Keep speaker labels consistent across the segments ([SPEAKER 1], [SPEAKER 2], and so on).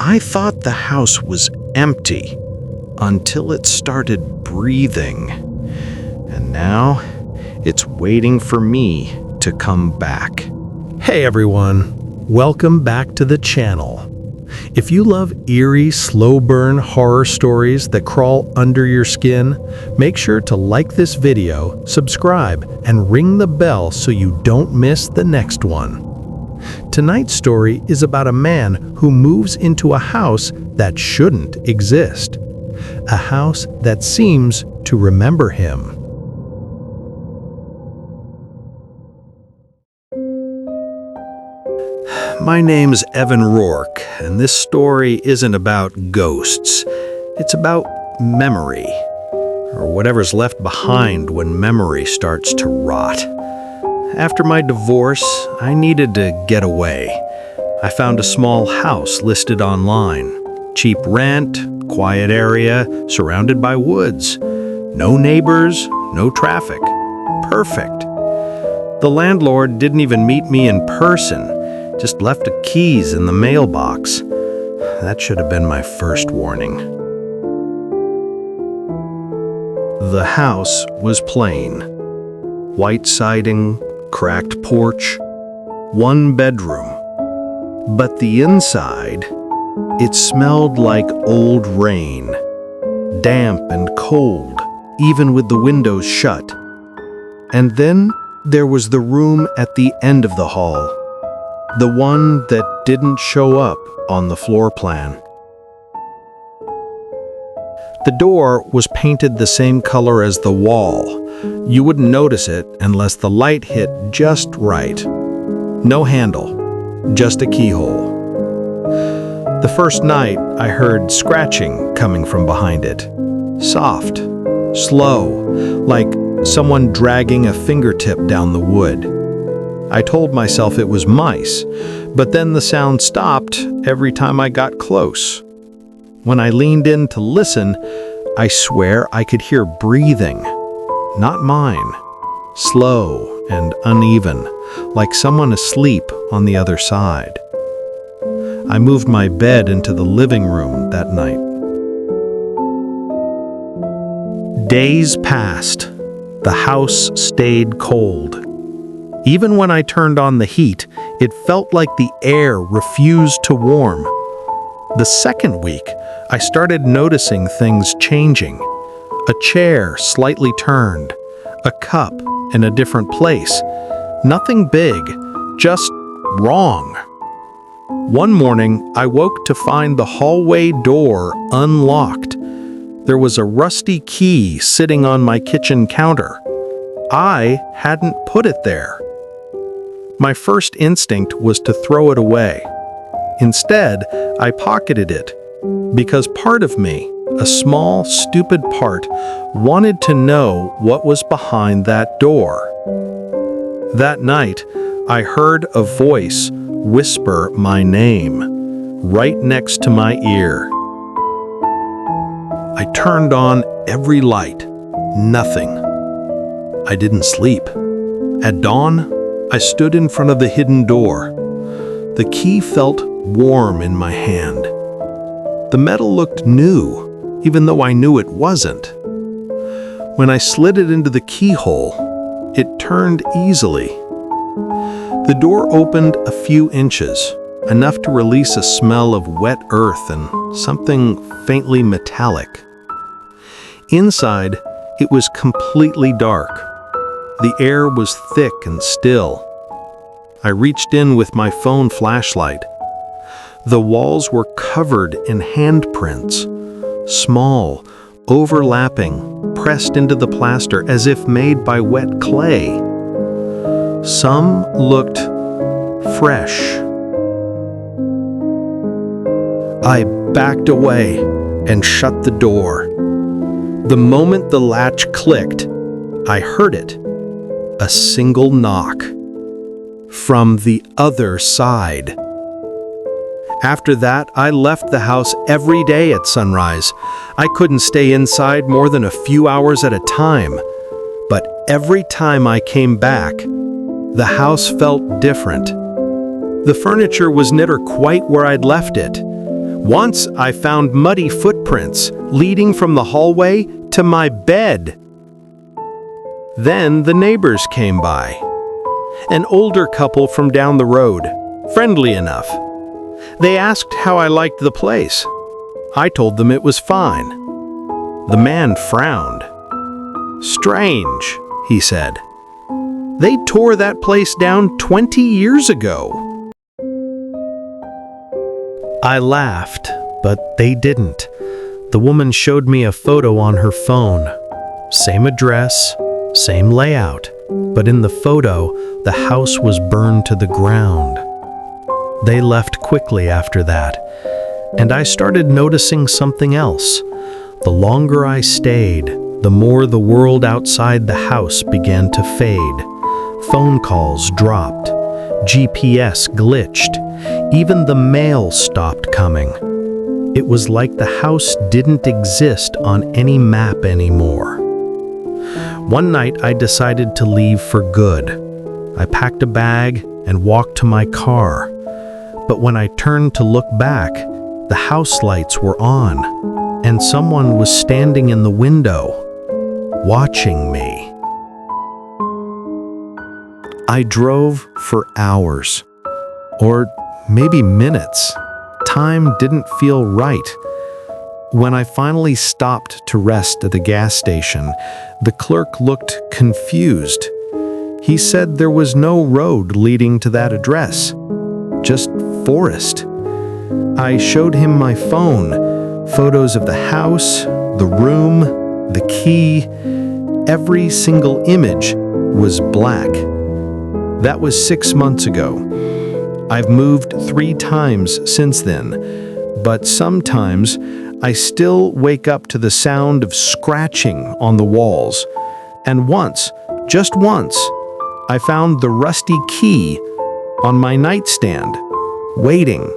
[SPEAKER 1] I thought the house was empty until it started breathing. And now it's waiting for me to come back.
[SPEAKER 2] Hey everyone, welcome back to the channel. If you love eerie, slow-burn horror stories that crawl under your skin, make sure to like this video, subscribe, and ring the bell so you don't miss the next one. Tonight's story is about a man who moves into a house that shouldn't exist. A house that seems to remember him.
[SPEAKER 1] My name's Evan Rourke, and this story isn't about ghosts. It's about memory, or whatever's left behind when memory starts to rot. After my divorce, I needed to get away. I found a small house listed online. Cheap rent, quiet area, surrounded by woods. No neighbors, no traffic. Perfect. The landlord didn't even meet me in person. Just left the keys in the mailbox. That should have been my first warning. The house was plain. White siding, cracked porch, one bedroom. But the inside, it smelled like old rain. Damp and cold, even with the windows shut. And then there was the room at the end of the hall. The one that didn't show up on the floor plan. The door was painted the same color as the wall. You wouldn't notice it unless the light hit just right. No handle, just a keyhole. The first night, I heard scratching coming from behind it. Soft, slow, like someone dragging a fingertip down the wood. I told myself it was mice, but then the sound stopped every time I got close. When I leaned in to listen, I swear I could hear breathing. Not mine. Slow and uneven, like someone asleep on the other side. I moved my bed into the living room that night. Days passed. The house stayed cold. Even when I turned on the heat, it felt like the air refused to warm. The second week, I started noticing things changing. A chair slightly turned, a cup in a different place. Nothing big, just wrong. One morning, I woke to find the hallway door unlocked. There was a rusty key sitting on my kitchen counter. I hadn't put it there. My first instinct was to throw it away. Instead, I pocketed it, because part of me, a small, stupid part, wanted to know what was behind that door. That night, I heard a voice whisper my name, right next to my ear. I turned on every light. Nothing. I didn't sleep. At dawn, I stood in front of the hidden door. The key felt warm in my hand. The metal looked new, even though I knew it wasn't. When I slid it into the keyhole, it turned easily. The door opened a few inches, enough to release a smell of wet earth and something faintly metallic. Inside, it was completely dark. The air was thick and still. I reached in with my phone flashlight. The walls were covered in handprints, small, overlapping, pressed into the plaster as if made by wet clay. Some looked fresh. I backed away and shut the door. The moment the latch clicked, I heard it. A single knock. From the other side. After that, I left the house every day at sunrise. I couldn't stay inside more than a few hours at a time. But every time I came back, the house felt different. The furniture was never quite where I'd left it. Once I found muddy footprints leading from the hallway to my bed. Then the neighbors came by. An older couple from down the road, friendly enough. They asked how I liked the place. I told them it was fine. The man frowned. "Strange," he said. "They tore that place down 20 years ago." I laughed, but they didn't. The woman showed me a photo on her phone. Same address, same layout, but in the photo, the house was burned to the ground. They left quickly after that, and I started noticing something else. The longer I stayed, the more the world outside the house began to fade. Phone calls dropped. GPS glitched. Even the mail stopped coming. It was like the house didn't exist on any map anymore. One night I decided to leave for good. I packed a bag and walked to my car. But when I turned to look back, the house lights were on, and someone was standing in the window, watching me. I drove for hours, or maybe minutes. Time didn't feel right. When I finally stopped to rest at the gas station, the clerk looked confused. He said there was no road leading to that address, just forest. I showed him my phone, photos of the house, the room, the key. Every single image was black. That was 6 months ago. I've moved 3 times since then, but sometimes I still wake up to the sound of scratching on the walls. And once, just once, I found the rusty key on my nightstand, waiting.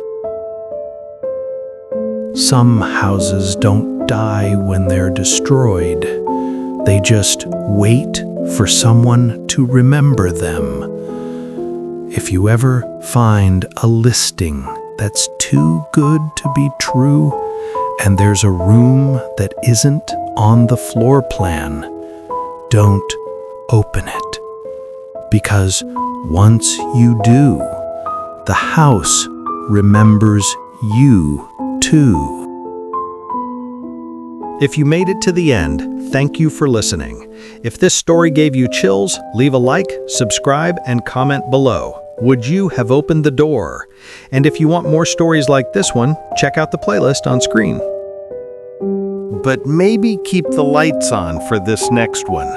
[SPEAKER 1] Some houses don't die when they're destroyed. They just wait for someone to remember them. If you ever find a listing that's too good to be true, and there's a room that isn't on the floor plan, don't open it. Because once you do, the house remembers you too. If you made it to the end, thank you for listening. If this story gave you chills, leave a like, subscribe, and comment below. Would you have opened the door? And if you want more stories like this one, check out the playlist on screen. But maybe keep the lights on for this next one.